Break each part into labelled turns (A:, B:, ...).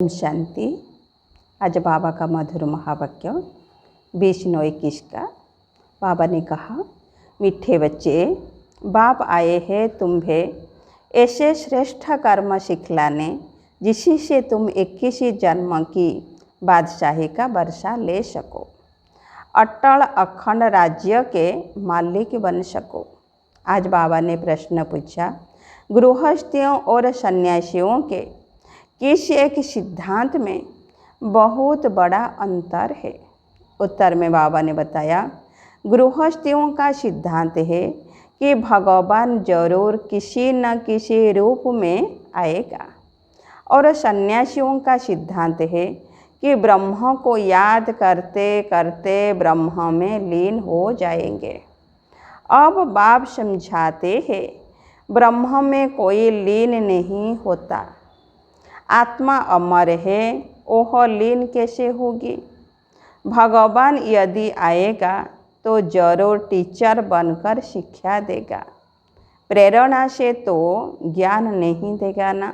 A: ओम शांति। आज बाबा का मधुर महावाक्य 20/9/21 का। बाबा ने कहा, मीठे बच्चे, बाप आए हैं तुम्हें ऐसे श्रेष्ठ कर्म सिखलाने जिसी से तुम 21 जन्म की बादशाही का वर्षा ले सको, अटल अखंड राज्य के मालिक बन सको। आज बाबा ने प्रश्न पूछा, गृहस्थियों और सन्यासियों के किस एक सिद्धांत में बहुत बड़ा अंतर है। उत्तर में बाबा ने बताया, गृहस्थियों का सिद्धांत है कि भगवान जरूर किसी न किसी रूप में आएगा, और सन्यासियों का सिद्धांत है कि ब्रह्म को याद करते करते ब्रह्म में लीन हो जाएंगे। अब बाप समझाते हैं, ब्रह्म में कोई लीन नहीं होता। आत्मा अमर है, ओह लीन कैसे होगी। भगवान यदि आएगा तो जरूर टीचर बनकर शिक्षा देगा, प्रेरणा से तो ज्ञान नहीं देगा ना।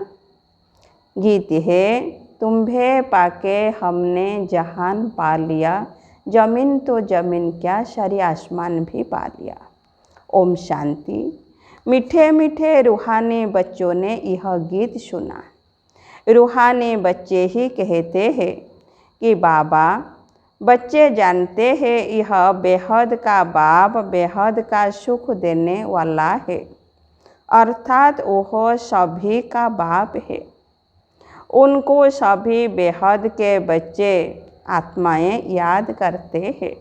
A: गीत है, तुम्हें पाके हमने जहान पा लिया, जमीन तो जमीन क्या सारी आसमान भी पा लिया। ओम शांति। मीठे मीठे रूहानी बच्चों ने यह गीत सुना। रूहानी बच्चे ही कहते हैं कि बाबा, बच्चे जानते हैं यह बेहद का बाप बेहद का सुख देने वाला है, अर्थात वह सभी का बाप है। उनको सभी बेहद के बच्चे आत्माएं याद करते हैं,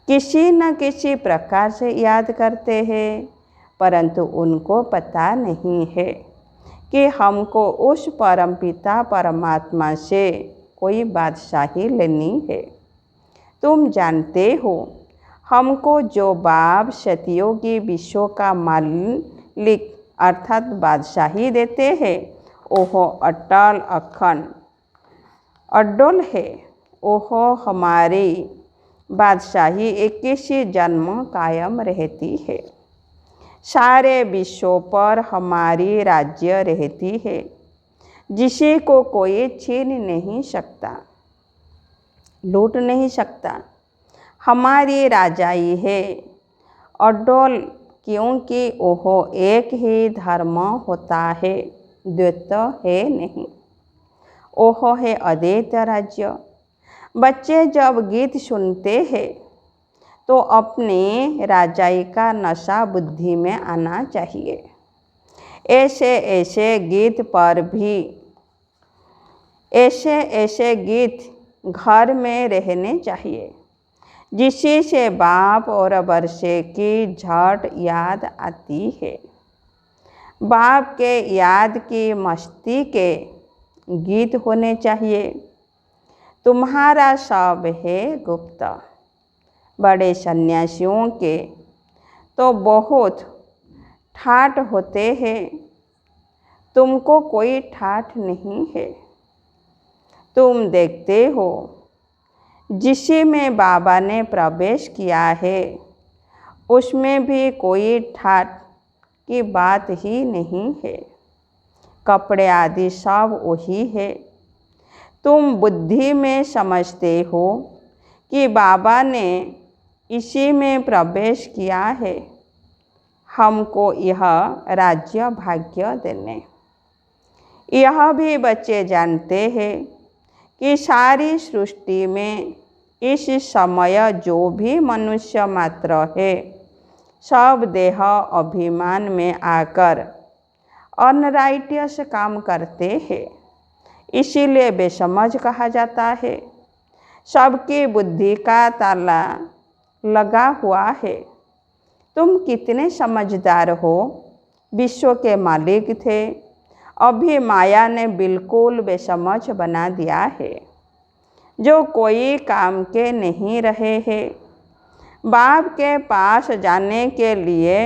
A: किसी न किसी प्रकार से याद करते हैं, परंतु उनको पता नहीं है कि हमको उस परमपिता परमात्मा से कोई बादशाही लेनी है। तुम जानते हो, हमको जो बाप सतयोगी विश्व का मालिक अर्थात बादशाही देते हैं, वह अटल अखंड अडोल है। वह हमारी बादशाही 21 जन्म कायम रहती है। सारे विश्व पर हमारी राज्य रहती है, जिसे को कोई छीन नहीं सकता, लूट नहीं सकता। हमारी राजाई है अडोल, क्योंकि वह एक ही धर्म होता है, द्वैत है नहीं। वह है अद्वैत राज्य। बच्चे जब गीत सुनते हैं तो अपने राजाई का नशा बुद्धि में आना चाहिए। ऐसे ऐसे गीत पर भी ऐसे गीत घर में रहने चाहिए, जिसी से बाप और वर्षे की झट याद आती है। बाप के याद की मस्ती के गीत होने चाहिए। तुम्हारा सब है गुप्त। बड़े सन्यासियों के तो बहुत ठाठ होते हैं, तुमको कोई ठाठ नहीं है। तुम देखते हो, जिसी में बाबा ने प्रवेश किया है उसमें भी कोई ठाठ की बात ही नहीं है। कपड़े आदि सब वही है। तुम बुद्धि में समझते हो कि बाबा ने इसी में प्रवेश किया है, हमको यह राज्य भाग्य देने। यह भी बच्चे जानते हैं कि सारी सृष्टि में इस समय जो भी मनुष्य मात्र है, सब देह अभिमान में आकर अनराइटियस काम करते हैं, इसीलिए बेसमझ कहा जाता है। सबकी बुद्धि का ताला लगा हुआ है। तुम कितने समझदार हो, विश्व के मालिक थे, अभी माया ने बिल्कुल बेसमझ बना दिया है, जो कोई काम के नहीं रहे हैं। बाप के पास जाने के लिए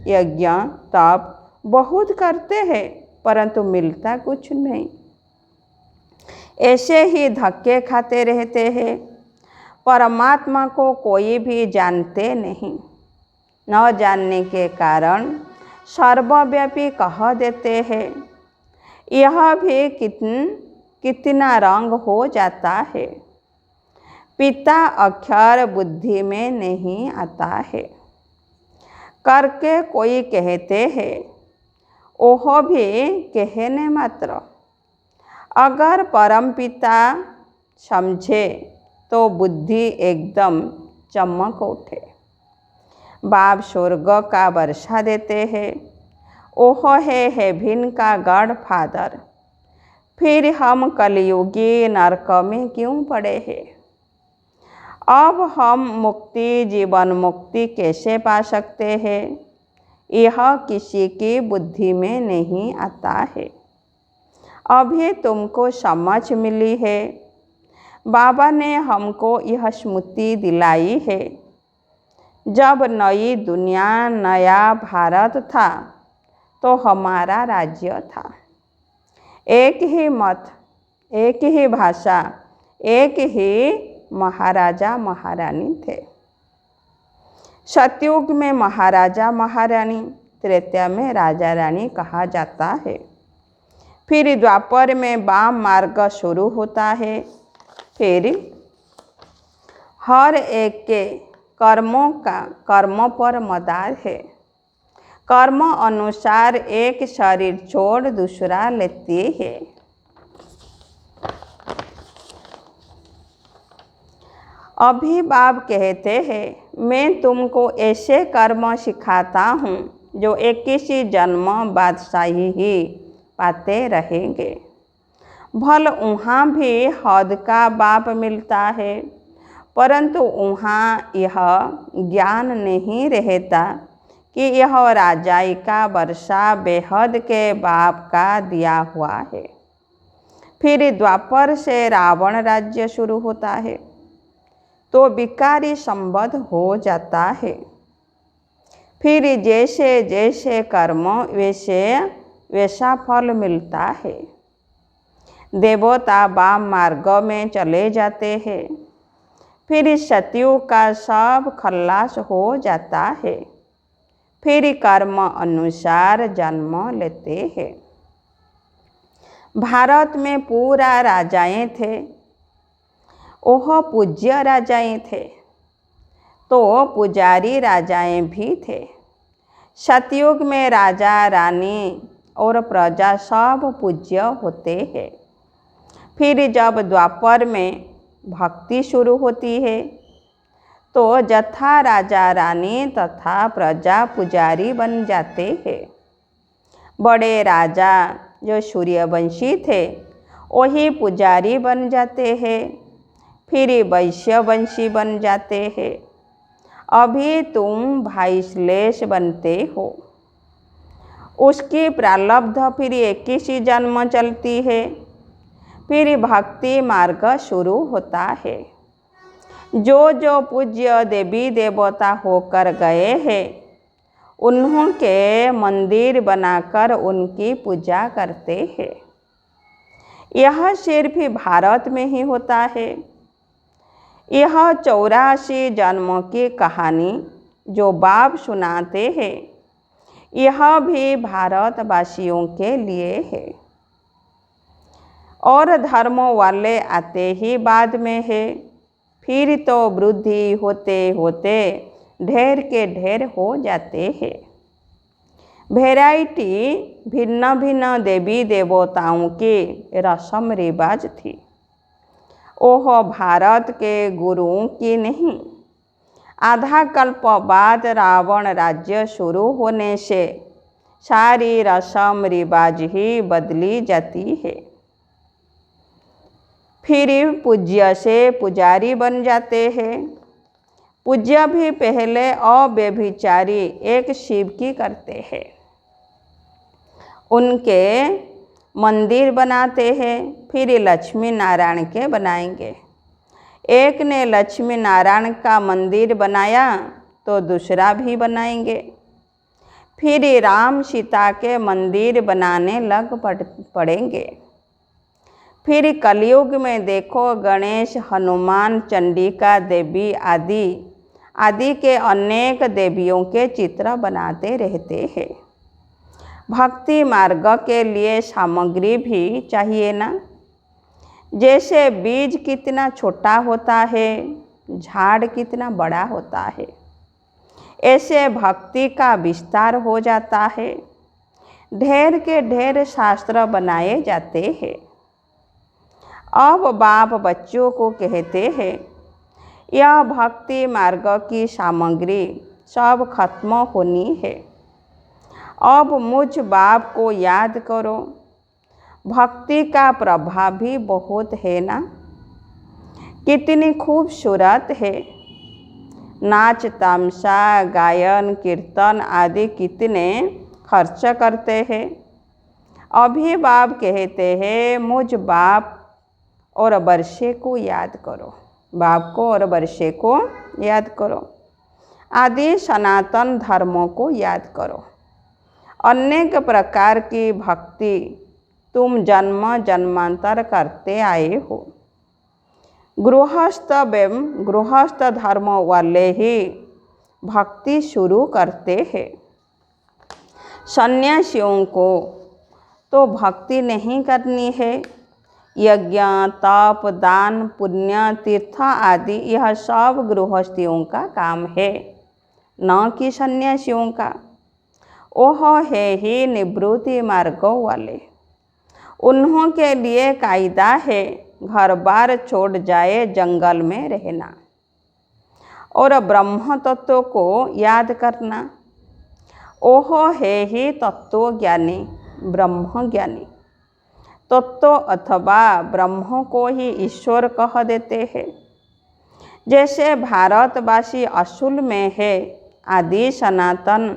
A: यज्ञ तप बहुत करते हैं, परंतु मिलता कुछ नहीं। ऐसे ही धक्के खाते रहते हैं। परमात्मा को कोई भी जानते नहीं। न जानने के कारण सर्वव्यापी कह देते हैं। यह भी कितना रंग हो जाता है। पिता अक्षर बुद्धि में नहीं आता है। करके कोई कहते हैं, ओह भी कहने मात्र। अगर परमपिता समझे तो बुद्धि एकदम चमक उठे। बाप स्वर्ग का वर्षा देते हैं, ओह है हेवन का गॉड फादर। फिर हम कलयुगी नरक में क्यों पड़े हैं। अब हम मुक्ति जीवन मुक्ति कैसे पा सकते हैं, यह किसी की बुद्धि में नहीं आता है। अभी तुमको समझ मिली है। बाबा ने हमको यह स्मृति दिलाई है। जब नई दुनिया नया भारत था तो हमारा राज्य था। एक ही मत, एक ही भाषा, एक ही महाराजा महारानी थे। सतयुग में महाराजा महारानी, त्रेता में राजा रानी कहा जाता है। फिर द्वापर में वाम मार्ग शुरू होता है। फिर हर एक के कर्मों पर मदार है। कर्म अनुसार एक शरीर छोड़ दूसरा लेती है। अभी बाप कहते हैं, मैं तुमको ऐसे कर्म सिखाता हूँ जो 21 जन्म बादशाही ही पाते रहेंगे। भल वहाँ भी हद का बाप मिलता है, परंतु वहाँ यह ज्ञान नहीं रहता कि यह राजाई का वर्षा बेहद के बाप का दिया हुआ है। फिर द्वापर से रावण राज्य शुरू होता है तो विकारी संबद्ध हो जाता है। फिर जैसे जैसे कर्म वैसा फल मिलता है। देवता वाम मार्ग में चले जाते हैं। फिर सतयुग का सब खल्लास हो जाता है। फिर कर्म अनुसार जन्म लेते हैं। भारत में पूरा राजाएं थे, वह पूज्य राजाएं थे, तो पुजारी राजाएं भी थे। सतयुग में राजा रानी और प्रजा सब पूज्य होते हैं। फिर जब द्वापर में भक्ति शुरू होती है तो जथा राजा रानी तथा प्रजा पुजारी बन जाते हैं। बड़े राजा जो सूर्यवंशी थे वही पुजारी बन जाते हैं। फिर वैश्यवंशी बन जाते हैं। अभी तुम भाईश्लेष बनते हो। उसकी प्रारब्ध फिर 21 जन्म चलती है। फिर भक्ति मार्ग शुरू होता है। जो जो पूज्य देवी देवता होकर गए हैं उन्हों के मंदिर बनाकर उनकी पूजा करते हैं। यह सिर्फ भारत में ही होता है। यह 84 जन्मों की कहानी जो बाप सुनाते हैं, यह भी भारतवासियों के लिए है और धर्मों वाले आते ही बाद में है। फिर तो वृद्धि होते होते ढेर के ढेर हो जाते हैं। वैरायटी भिन्न भिन्न देवी देवताओं की रस्म रिवाज थी। ओह भारत के गुरुओं की नहीं। आधा कल्प बाद रावण राज्य शुरू होने से सारी रस्म रिवाज ही बदली जाती है। फिर पूज्य से पुजारी बन जाते हैं। पूज्य भी पहले अव्यभिचारी एक शिव की करते हैं। उनके मंदिर बनाते हैं। फिर लक्ष्मी नारायण के बनाएंगे। एक ने लक्ष्मी नारायण का मंदिर बनाया तो दूसरा भी बनाएंगे। फिर राम सीता के मंदिर बनाने लग पड़ेंगे। फिर कलयुग में देखो गणेश हनुमान चंडिका देवी आदि के अनेक देवियों के चित्र बनाते रहते हैं। भक्ति मार्ग के लिए सामग्री भी चाहिए ना। जैसे बीज कितना छोटा होता है, झाड़ कितना बड़ा होता है, ऐसे भक्ति का विस्तार हो जाता है। ढेर के ढेर शास्त्र बनाए जाते हैं। अब बाप बच्चों को कहते हैं, यह भक्ति मार्ग की सामग्री सब खत्म होनी है। अब मुझ बाप को याद करो। भक्ति का प्रभाव भी बहुत है ना। कितनी खूबसूरत है। नाच तमसा, गायन कीर्तन आदि कितने खर्च करते हैं। अभी बाप कहते हैं, मुझ बाप और वर्षे को याद करो। बाप को और वर्षे को याद करो। आदि सनातन धर्मों को याद करो। अनेक प्रकार की भक्ति तुम जन्म जन्मांतर करते आए हो। गृहस्थ धर्म वाले ही भक्ति शुरू करते हैं। सन्यासियों को तो भक्ति नहीं करनी है। यज्ञ, तप, दान, पुण्य, तीर्थ आदि यह सब गृहस्थियों का काम है, न कि सन्यासियों का। ओह है ही निवृत्ति मार्ग वाले। उन्हों के लिए कायदा है, घर बार छोड़ जाए जंगल में रहना और ब्रह्म तत्व को याद करना। ओह है ही तत्व ज्ञानी, ब्रह्म ज्ञानी। तत्व अथवा ब्रह्म को ही ईश्वर कह देते हैं। जैसे भारतवासी असूल में है आदि सनातन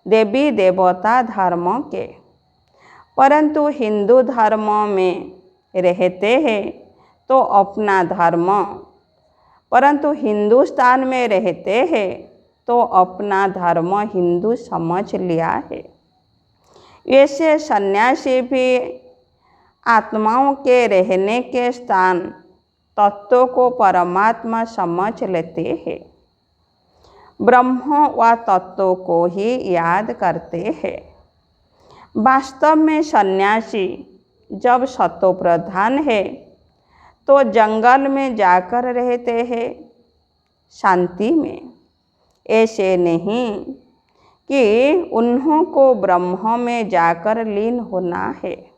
A: देवी देवता धर्म के, परंतु हिंदू धर्म में रहते हैं तो अपना धर्म, परंतु हिंदुस्तान में रहते हैं तो अपना धर्म हिंदू समझ लिया है। ऐसे सन्यासी भी आत्माओं के रहने के स्थान तत्व को परमात्मा समझ लेते हैं। ब्रह्म व तत्व को ही याद करते हैं। वास्तव में सन्यासी जब सतो प्रधान है तो जंगल में जाकर रहते हैं शांति में। ऐसे नहीं कि उन्हों को ब्रह्म में जाकर लीन होना है।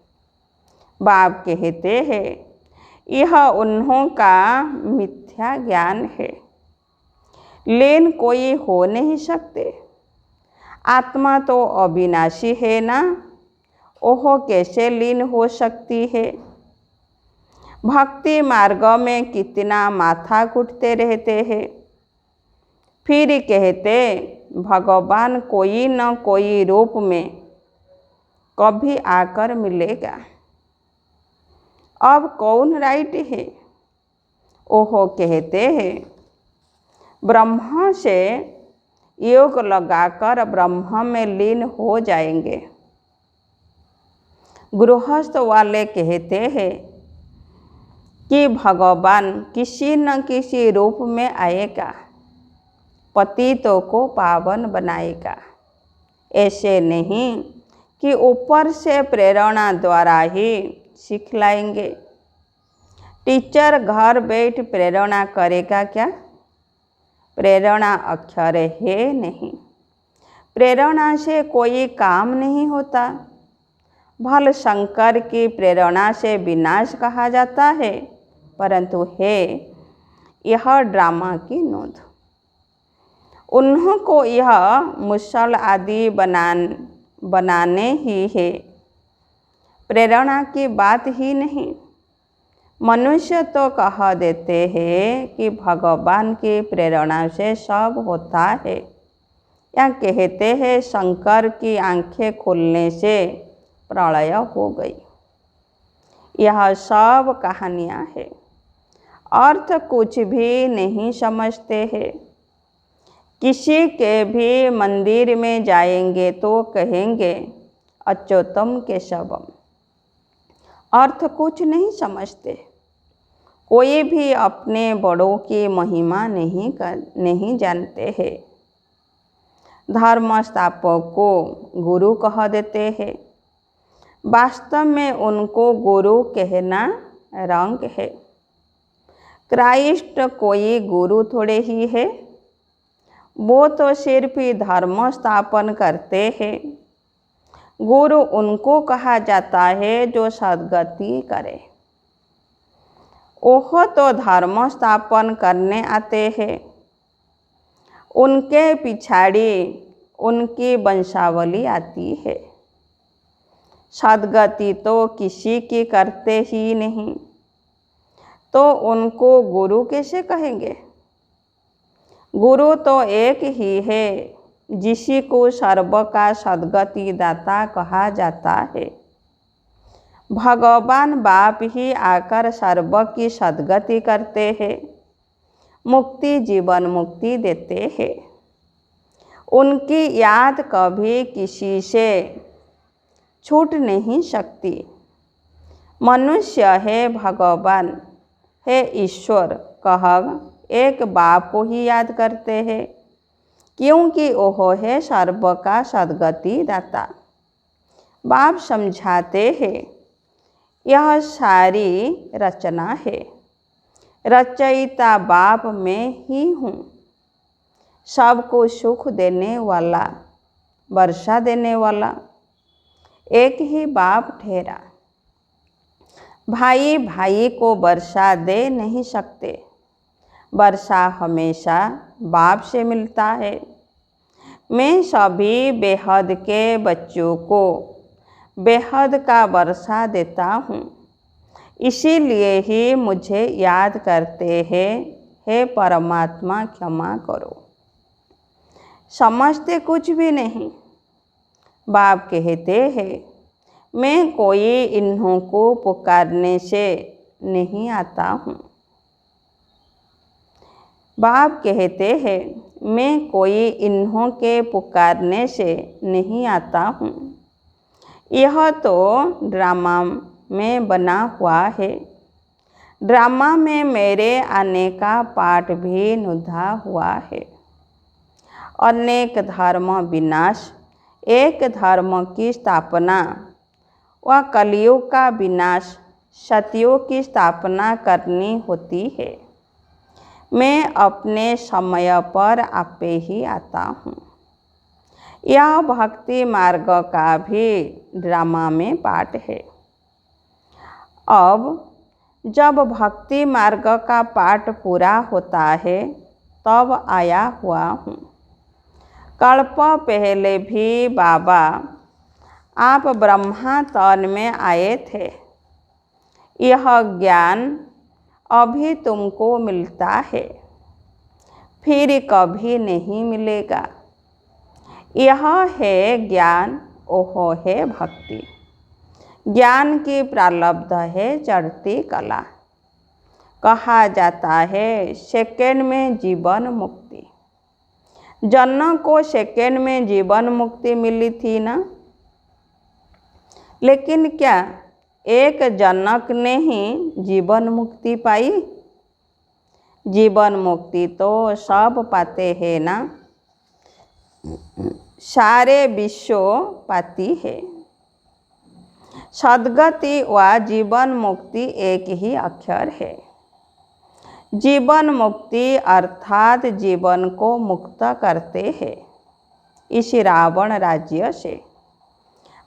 A: बाप कहते हैं, यह उन्हों का मिथ्या ज्ञान है। लीन कोई हो नहीं सकते। आत्मा तो अविनाशी है ना, ओह कैसे लीन हो सकती है। भक्ति मार्ग में कितना माथा घुटते रहते हैं। फिर कहते, भगवान कोई न कोई रूप में कभी आकर मिलेगा। अब कौन राइट है। ओह कहते हैं, ब्रह्म से योग लगाकर ब्रह्म में लीन हो जाएंगे। गृहस्थ वाले कहते हैं कि भगवान किसी न किसी रूप में आएगा, पतितों को पावन बनाएगा। ऐसे नहीं कि ऊपर से प्रेरणा द्वारा ही सिखलाएंगे। टीचर घर बैठ प्रेरणा करेगा क्या। प्रेरणा अक्षर है नहीं। प्रेरणा से कोई काम नहीं होता। भल शंकर की प्रेरणा से विनाश कहा जाता है, परंतु है यह ड्रामा की नोंद। उन्हों को यह मुसल आदि बनाने ही है, प्रेरणा की बात ही नहीं। मनुष्य तो कह देते हैं कि भगवान की प्रेरणा से सब होता है, या कहते हैं शंकर की आंखें खुलने से प्रलय हो गई। यह सब कहानियाँ हैं, अर्थ कुछ भी नहीं समझते हैं। किसी के भी मंदिर में जाएंगे तो कहेंगे अच्युतम केशवम, अर्थ कुछ नहीं समझते। कोई भी अपने बड़ों की महिमा नहीं जानते हैं। धर्म स्थापक को गुरु कह देते हैं। वास्तव में उनको गुरु कहना रंग है। क्राइस्ट कोई गुरु थोड़े ही है, वो तो सिर्फ ही धर्म स्थापन करते हैं। गुरु उनको कहा जाता है जो सद्गति करे। वह तो धर्म स्थापन करने आते हैं, उनके पिछाड़ी उनकी वंशावली आती है। सद्गति तो किसी की करते ही नहीं, तो उनको गुरु कैसे कहेंगे? गुरु तो एक ही है, जिसी को सर्व का सद्गति दाता कहा जाता है। भगवान बाप ही आकर सर्व की सद्गति करते हैं, मुक्ति जीवन मुक्ति देते हैं। उनकी याद कभी किसी से छूट नहीं सकती। मनुष्य है भगवान है ईश्वर कह एक बाप को ही याद करते हैं, क्योंकि वह है सर्व का सद्गति दाता। बाप समझाते हैं, यह सारी रचना है, रचयिता बाप मैं ही हूँ। सबको सुख देने वाला, वर्षा देने वाला एक ही बाप ठहरा। भाई भाई को वर्षा दे नहीं सकते, वर्षा हमेशा बाप से मिलता है। मैं सभी बेहद के बच्चों को बेहद का वर्षा देता हूँ, इसीलिए ही मुझे याद करते हैं, हे परमात्मा क्षमा करो। समझते कुछ भी नहीं। बाप कहते हैं, मैं कोई इन्हों को पुकारने से नहीं आता हूँ। बाप कहते हैं, मैं कोई इन्हों के पुकारने से नहीं आता हूँ। यह तो ड्रामा में बना हुआ है। ड्रामा में मेरे आने का पाठ भी नुधा हुआ है। अनेक धर्म विनाश, एक धर्म की स्थापना व कलियुग का विनाश, सतयुग की स्थापना करनी होती है। मैं अपने समय पर आपे ही आता हूँ। यह भक्ति मार्ग का भी ड्रामा में पाठ है। अब जब भक्ति मार्ग का पाठ पूरा होता है, तब आया हुआ हूँ। कल्प पहले भी बाबा आप ब्रह्मा तन में आए थे। यह ज्ञान अभी तुमको मिलता है, फिर कभी नहीं मिलेगा। यह है ज्ञान, ओह है भक्ति। ज्ञान की प्रारब्ध है चढ़ती कला। कहा जाता है सेकेंड में जीवन मुक्ति। जनक को सेकेंड में जीवन मुक्ति मिली थी ना, लेकिन क्या एक जनक ने ही जीवन मुक्ति पाई? जीवन मुक्ति तो सब पाते हैं ना, सारे विश्व पाती है। सद्गति व जीवन मुक्ति एक ही अक्षर है। जीवन मुक्ति अर्थात जीवन को मुक्त करते हैं इस रावण राज्य से।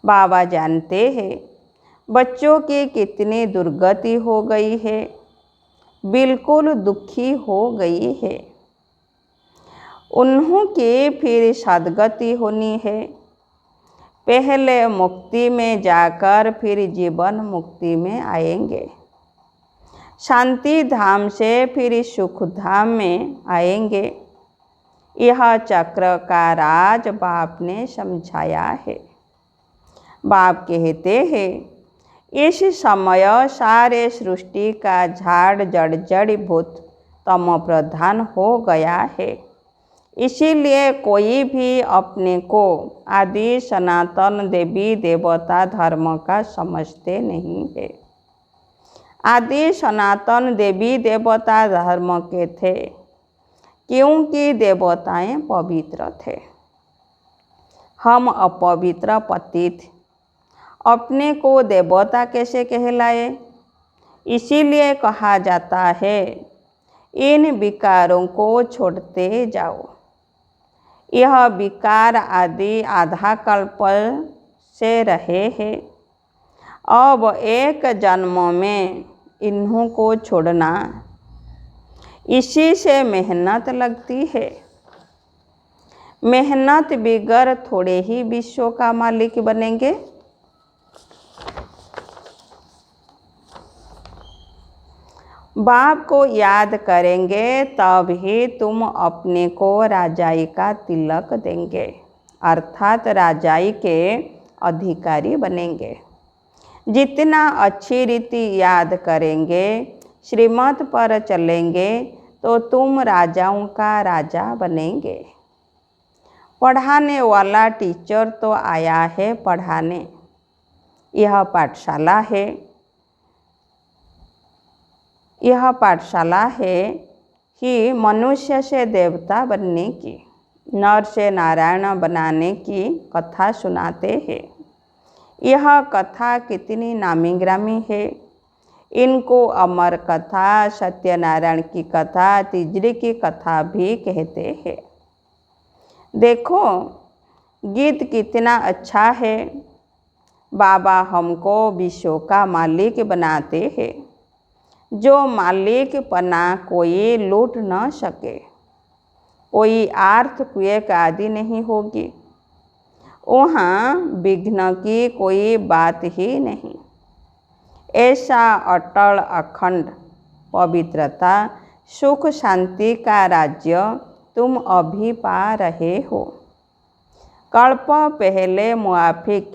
A: बाबा जानते हैं बच्चों की कितनी दुर्गति हो गई है, बिल्कुल दुखी हो गई है। उन्हों की फिर सद्गति होनी है। पहले मुक्ति में जाकर फिर जीवन मुक्ति में आएंगे। शांति धाम से फिर सुख धाम में आएंगे। यह चक्र का राज बाप ने समझाया है। बाप कहते हैं इस समय सारे सृष्टि का झाड़ जड़ जड़ीभूत तम प्रधान हो गया है। इसीलिए कोई भी अपने को आदि सनातन देवी देवता धर्म का समझते नहीं है। आदि सनातन देवी देवता धर्म के थे, क्योंकि देवताएं पवित्र थे। हम अपवित्र पतित अपने को देवता कैसे कहलाए? इसीलिए कहा जाता है इन विकारों को छोड़ते जाओ। यह विकार आदि आधा कल्प से रहे हैं, अब एक जन्म में इन्हों को छोड़ना, इसी से मेहनत लगती है। मेहनत बिगर थोड़े ही विश्व का मालिक बनेंगे। बाप को याद करेंगे तब ही तुम अपने को राजाई का तिलक देंगे, अर्थात राजाई के अधिकारी बनेंगे। जितना अच्छी रीति याद करेंगे, श्रीमत पर चलेंगे, तो तुम राजाओं का राजा बनेंगे। पढ़ाने वाला टीचर तो आया है पढ़ाने, यह पाठशाला है। यह पाठशाला है कि मनुष्य से देवता बनने की, नर से नारायण बनाने की कथा सुनाते हैं। यह कथा कितनी नामी ग्रामी है। इनको अमर कथा, सत्यनारायण की कथा, तिजड़ी की कथा भी कहते हैं। देखो गीत कितना अच्छा है। बाबा हमको विश्व का मालिक बनाते हैं, जो मालिक पना कोई लूट न सके। कोई अर्थक्वेक आदि नहीं होगी, वहाँ विघ्न की कोई बात ही नहीं। ऐसा अटल अखंड पवित्रता सुख शांति का राज्य तुम अभी पा रहे हो। कल्प पहले मुआफिक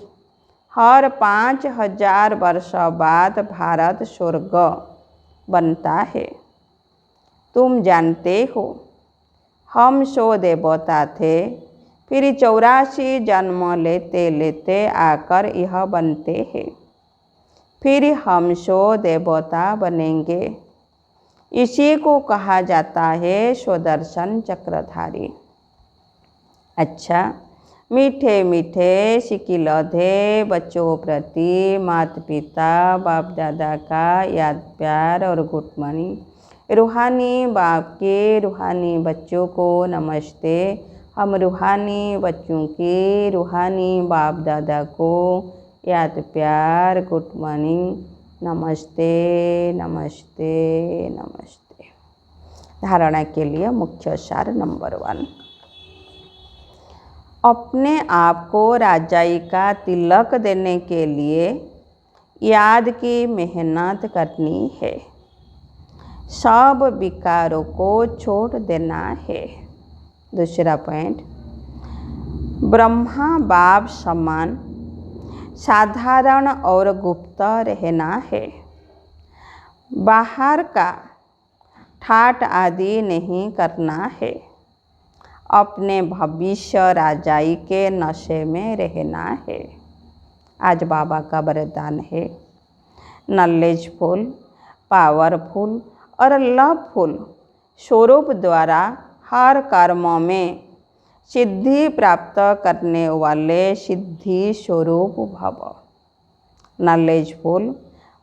A: हर 5000 वर्ष बाद भारत स्वर्ग बनता है। तुम जानते हो हम 100 देवता थे, फिर 84 जन्म लेते लेते आकर यह बनते हैं। फिर हम 100 देवता बनेंगे। इसी को कहा जाता है स्वदर्शन चक्रधारी। अच्छा, मीठे मीठे सिकिलधे बच्चों प्रति माता पिता बाप दादा का याद प्यार और गुड मॉर्निंग। रूहानी बाप के रूहानी बच्चों को नमस्ते। हम रूहानी बच्चों के रूहानी बाप दादा को याद प्यार गुड मॉर्निंग, नमस्ते नमस्ते नमस्ते। धारणा के लिए मुख्य सार नंबर 1, अपने आप को राजाई का तिलक देने के लिए याद की मेहनत करनी है। सब विकारों को छोड़ देना है। दूसरा पॉइंट, ब्रह्मा बाप समान साधारण और गुप्त रहना है। बाहर का ठाट आदि नहीं करना है। अपने भविष्य राजाई के नशे में रहना है। आज बाबा का वरदान है, नॉलेजफुल, पावरफुल और लवफुल स्वरूप द्वारा हर कर्म में सिद्धि प्राप्त करने वाले सिद्धि स्वरूप भव। नॉलेजफुल,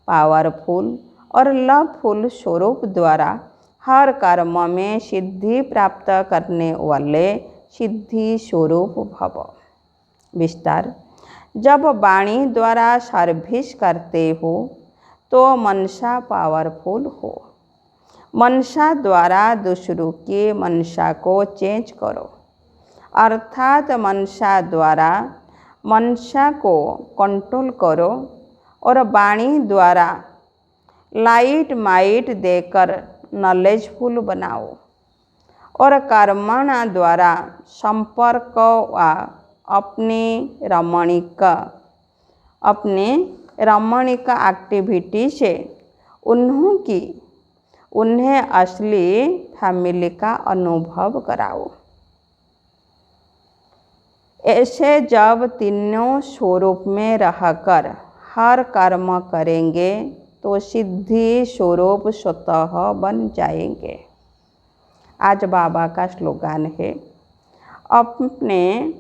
A: पावरफुल और लवफुल स्वरूप द्वारा हर कर्म में सिद्धि प्राप्त करने वाले सिद्धि स्वरूप भव। विस्तार, जब वाणी द्वारा सर्विस करते हो तो मनसा पावरफुल हो। मनसा द्वारा दूसरों की मनसा को चेंज करो, अर्थात मनसा द्वारा मनसा को कंट्रोल करो और वाणी द्वारा लाइट माइट देकर नॉलेजफुल बनाओ और कर्मणा द्वारा संपर्क व अपने रमणीक एक्टिविटी से उन्हें असली फैमिली का अनुभव कराओ। ऐसे जब तीनों स्वरूप में रहकर हर कर्म करेंगे तो सिद्धि स्वरूप स्वतः बन जाएंगे। आज बाबा का स्लोगन है, अपने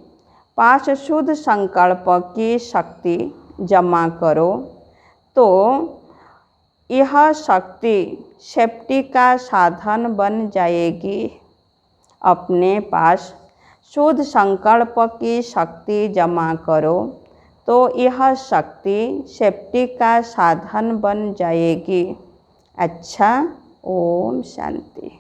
A: पास शुद्ध संकल्प की शक्ति जमा करो तो यह शक्ति सेफ्टी का साधन बन जाएगी। अपने पास शुद्ध संकल्प की शक्ति जमा करो तो यह शक्ति सेफ्टी का साधन बन जाएगी। अच्छा, ओम शांति।